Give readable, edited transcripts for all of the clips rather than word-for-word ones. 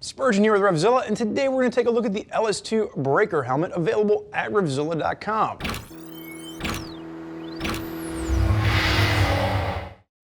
Spurgeon here with RevZilla, and today we're going to take a look at the LS2 Breaker Helmet available at RevZilla.com.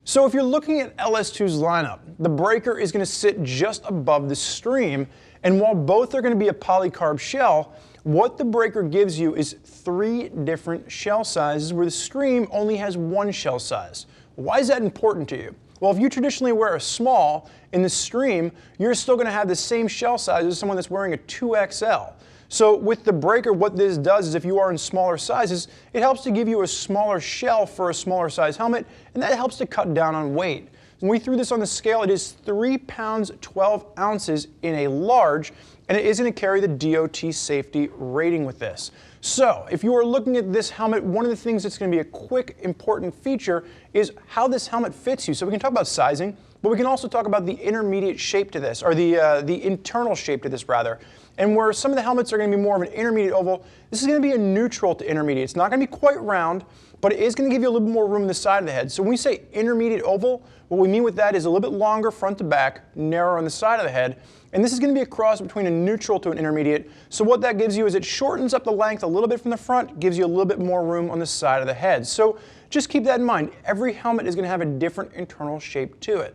So if you're looking at LS2's lineup, the breaker is going to sit just above the stream, and while both are going to be a polycarb shell, what the breaker gives you is 3 different shell sizes where the stream only has 1 shell size. Why is that important to you? Well, if you traditionally wear a small, in the stream, you're still going to have the same shell size as someone that's wearing a 2XL. So with the breaker, what this does is if you are in smaller sizes, it helps to give you a smaller shell for a smaller size helmet, and that helps to cut down on weight. When we threw this on the scale, it is 3 pounds 12 ounces in a large, and it is going to carry the DOT safety rating with this. So if you are looking at this helmet, one of the things that's going to be a quick important feature is how this helmet fits you. So we can talk about sizing, but we can also talk about the intermediate shape to this, or the internal shape to this rather. And where some of the helmets are going to be more of an intermediate oval, this is going to be a neutral to intermediate. It's not going to be quite round, but it is going to give you a little bit more room on the side of the head. So when we say intermediate oval, what we mean with that is a little bit longer front to back, narrower on the side of the head. And this is going to be a cross between a neutral to an intermediate. So what that gives you is it shortens up the length a little bit from the front, gives you a little bit more room on the side of the head. So just keep that in mind. Every helmet is going to have a different internal shape to it.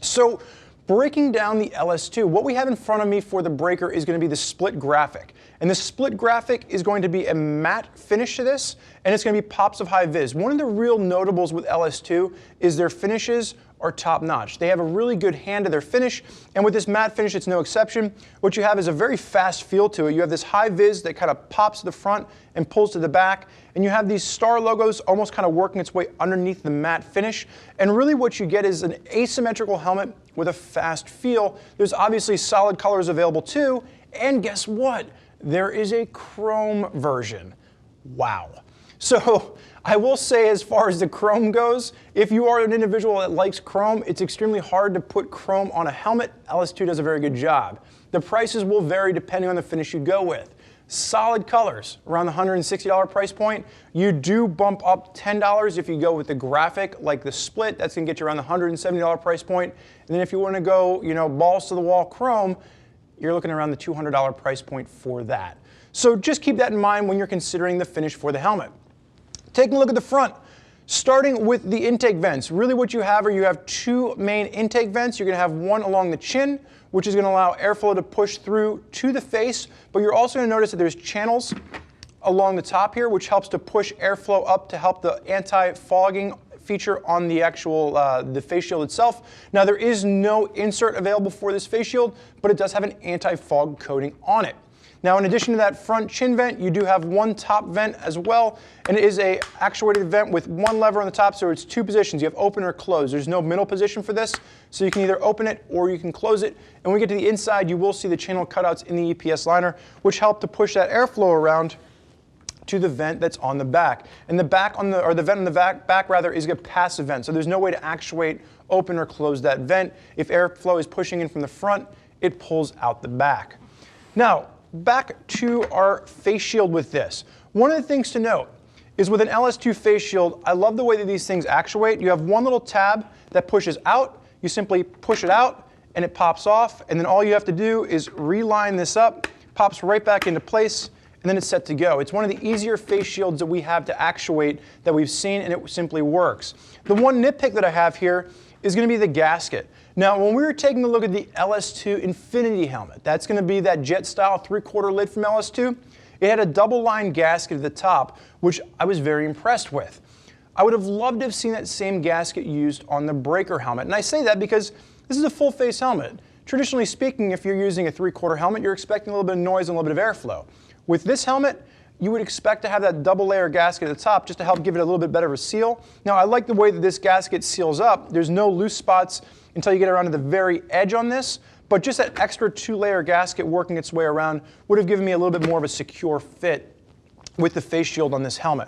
So breaking down the LS2, what we have in front of me for the breaker is going to be the split graphic. And the split graphic is going to be a matte finish to this, and it's going to be pops of high vis. One of the real notables with LS2 is their finishes are top notch. They have a really good hand to their finish, and with this matte finish, it's no exception. What you have is a very fast feel to it. You have this high vis that kind of pops to the front and pulls to the back, and you have these star logos almost kind of working its way underneath the matte finish. And really what you get is an asymmetrical helmet with a fast feel. There's obviously solid colors available too, and guess what? There is a chrome version. Wow. So I will say, as far as the chrome goes, if you are an individual that likes chrome, it's extremely hard to put chrome on a helmet. LS2 does a very good job. The prices will vary depending on the finish you go with. Solid colors, around the $160 price point. You do bump up $10 if you go with the graphic, like the split. That's going to get you around the $170 price point. And then if you want to go, balls to the wall chrome, you're looking around the $200 price point for that. So just keep that in mind when you're considering the finish for the helmet. Taking a look at the front, starting with the intake vents. Really what you have are you have 2 main intake vents. You're going to have one along the chin, which is going to allow airflow to push through to the face, but you're also going to notice that there's channels along the top here, which helps to push airflow up to help the anti-fogging feature on the actual the face shield itself. Now there is no insert available for this face shield, but it does have an anti-fog coating on it. Now in addition to that front chin vent, you do have one top vent as well, and it is a actuated vent with one lever on the top, so it's 2 positions. You have open or close. There's no middle position for this, so you can either open it or you can close it. And when we get to the inside, you will see the channel cutouts in the EPS liner, which help to push that airflow around to the vent that's on the back. And the back on the vent on the back rather is a passive vent, so there's no way to actuate, open or close that vent. If airflow is pushing in from the front, it pulls out the back. Now, back to our face shield with this. One of the things to note is with an LS2 face shield, I love the way that these things actuate. You have one little tab that pushes out. You simply push it out and it pops off, and then all you have to do is reline this up, pops right back into place, and then it's set to go. It's one of the easier face shields that we have to actuate that we've seen, and it simply works. The one nitpick that I have here is going to be the gasket. Now, when we were taking a look at the LS2 Infinity helmet, that's going to be that jet style 3/4 lid from LS2. It had a double line gasket at the top, which I was very impressed with. I would have loved to have seen that same gasket used on the breaker helmet. And I say that because this is a full face helmet. Traditionally speaking, if you're using a 3/4 helmet, you're expecting a little bit of noise and a little bit of airflow. With this helmet, you would expect to have that double layer gasket at the top just to help give it a little bit better of a seal. Now, I like the way that this gasket seals up. There's no loose spots until you get around to the very edge on this, but just that extra 2-layer gasket working its way around would have given me a little bit more of a secure fit with the face shield on this helmet.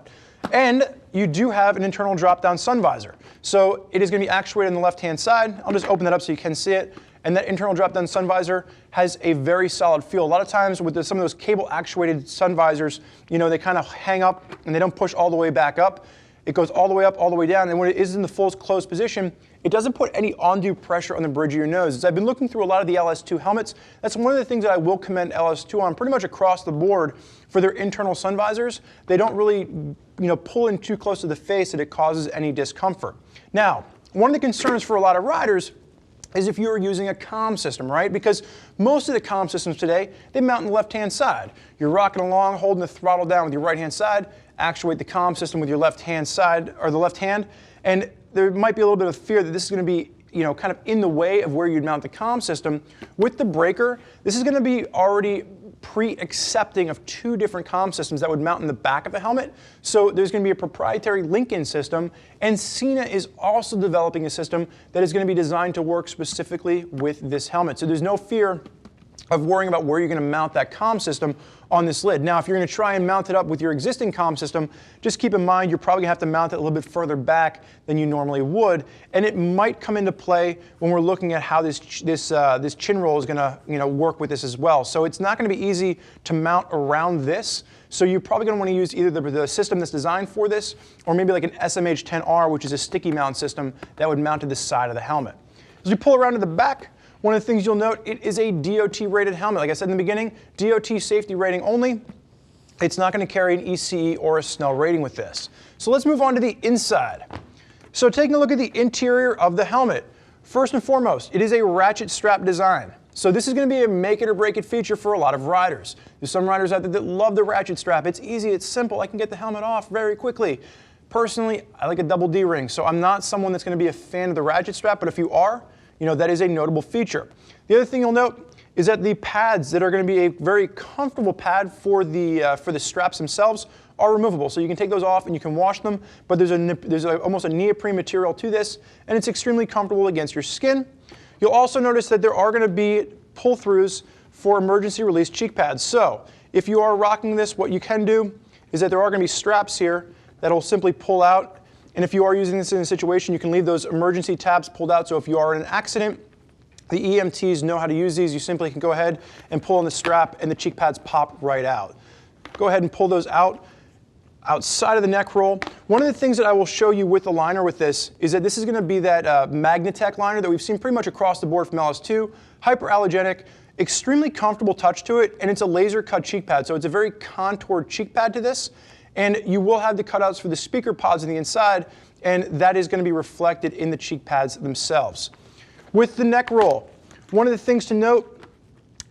And you do have an internal drop-down sun visor. So it is going to be actuated on the left-hand side. I'll just open that up so you can see it. And that internal drop-down sun visor has a very solid feel. A lot of times with some of those cable-actuated sun visors, they kind of hang up and they don't push all the way back up. It goes all the way up, all the way down, and when it is in the full closed position, it doesn't put any undue pressure on the bridge of your nose. As I've been looking through a lot of the LS2 helmets, that's one of the things that I will commend LS2 on pretty much across the board for their internal sun visors. They don't really pull in too close to the face that it causes any discomfort. Now, one of the concerns for a lot of riders is if you're using a comm system, right? Because most of the comm systems today, they mount on the left-hand side. You're rocking along, holding the throttle down with your right-hand side, actuate the comm system with your left-hand side, or the left hand, and there might be a little bit of fear that this is going to be kind of in the way of where you'd mount the comm system. With the breaker, this is going to be already pre-accepting of two different comm systems that would mount in the back of the helmet. So there's going to be a proprietary link-in system, and Cena is also developing a system that is going to be designed to work specifically with this helmet. So there's no fear of worrying about where you're going to mount that comm system on this lid. Now, if you're going to try and mount it up with your existing comm system, just keep in mind you're probably going to have to mount it a little bit further back than you normally would, and it might come into play when we're looking at how this chin roll is going to work with this as well. So it's not going to be easy to mount around this. So you're probably going to want to use either the system that's designed for this, or maybe like an SMH-10R, which is a sticky mount system that would mount to the side of the helmet. As we pull around to the back, one of the things you'll note, it is a DOT rated helmet. Like I said in the beginning, DOT safety rating only. It's not going to carry an ECE or a Snell rating with this. So let's move on to the inside. So taking a look at the interior of the helmet, first and foremost, it is a ratchet strap design. So this is going to be a make it or break it feature for a lot of riders. There's some riders out there that love the ratchet strap. It's easy, it's simple, I can get the helmet off very quickly. Personally, I like a double D ring, so I'm not someone that's going to be a fan of the ratchet strap, but if you are, that is a notable feature. The other thing you'll note is that the pads that are going to be a very comfortable pad for the straps themselves are removable. So you can take those off and you can wash them, but there's almost a neoprene material to this, and it's extremely comfortable against your skin. You'll also notice that there are going to be pull-throughs for emergency release cheek pads. So if you are rocking this, what you can do is that there are going to be straps here that will simply pull out. And if you are using this in a situation, you can leave those emergency tabs pulled out. So if you are in an accident, the EMTs know how to use these. You simply can go ahead and pull on the strap and the cheek pads pop right out. Go ahead and pull those out outside of the neck roll. One of the things that I will show you with the liner with this is that this is going to be that Magnatech liner that we've seen pretty much across the board from LS2. Hyperallergenic, extremely comfortable touch to it, and it's a laser cut cheek pad. So it's a very contoured cheek pad to this. And you will have the cutouts for the speaker pods on the inside, and that is going to be reflected in the cheek pads themselves. With the neck roll, one of the things to note,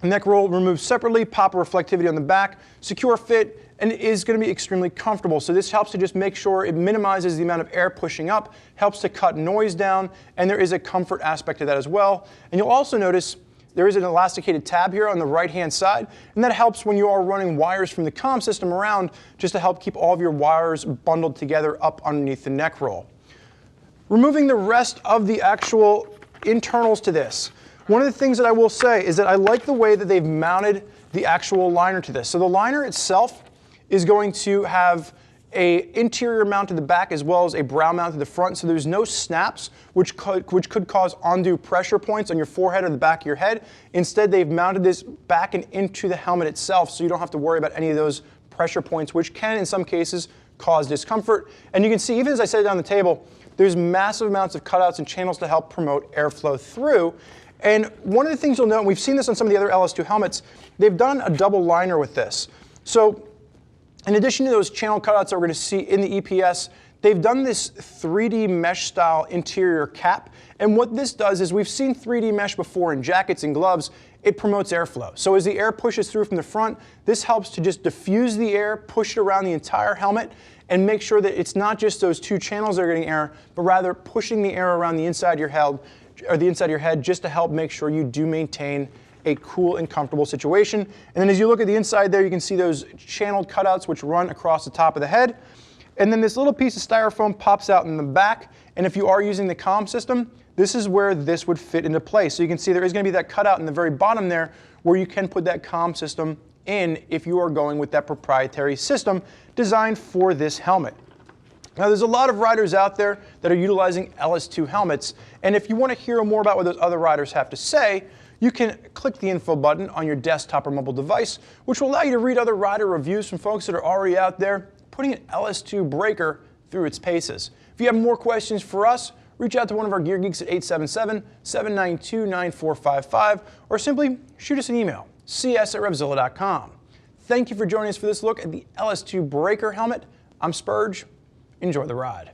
the neck roll removes separately, pop reflectivity on the back, secure fit, and it is going to be extremely comfortable. So this helps to just make sure it minimizes the amount of air pushing up, helps to cut noise down, and there is a comfort aspect to that as well. And you'll also notice there is an elasticated tab here on the right-hand side, and that helps when you are running wires from the comm system around, just to help keep all of your wires bundled together up underneath the neck roll. Removing the rest of the actual internals to this, one of the things that I will say is that I like the way that they've mounted the actual liner to this. So the liner itself is going to have an interior mount to the back as well as a brow mount to the front, so there's no snaps which could cause undue pressure points on your forehead or the back of your head. Instead, they've mounted this back and into the helmet itself, so you don't have to worry about any of those pressure points, which can in some cases cause discomfort. And you can see, even as I set it down the table, there's massive amounts of cutouts and channels to help promote airflow through. And one of the things you'll note, and we've seen this on some of the other LS2 helmets, they've done a double liner with this. So in addition to those channel cutouts that we're going to see in the EPS, they've done this 3D mesh style interior cap. And what this does is, we've seen 3D mesh before in jackets and gloves, it promotes airflow. So as the air pushes through from the front, this helps to just diffuse the air, push it around the entire helmet, and make sure that it's not just those two channels that are getting air, but rather pushing the air around the inside of your head, or the inside of your head, just to help make sure you do maintain a cool and comfortable situation. And then as you look at the inside there, you can see those channeled cutouts which run across the top of the head. And then this little piece of styrofoam pops out in the back. And if you are using the comm system, this is where this would fit into place. So you can see there is going to be that cutout in the very bottom there where you can put that comm system in if you are going with that proprietary system designed for this helmet. Now, there's a lot of riders out there that are utilizing LS2 helmets, and if you want to hear more about what those other riders have to say, you can click the info button on your desktop or mobile device, which will allow you to read other rider reviews from folks that are already out there putting an LS2 breaker through its paces. If you have more questions for us reach out to one of our gear geeks at 877-792-9455 or simply shoot us an email, cs@RevZilla.com. Thank you for joining us for this look at the LS2 Breaker Helmet. I'm Spurge. Enjoy the ride.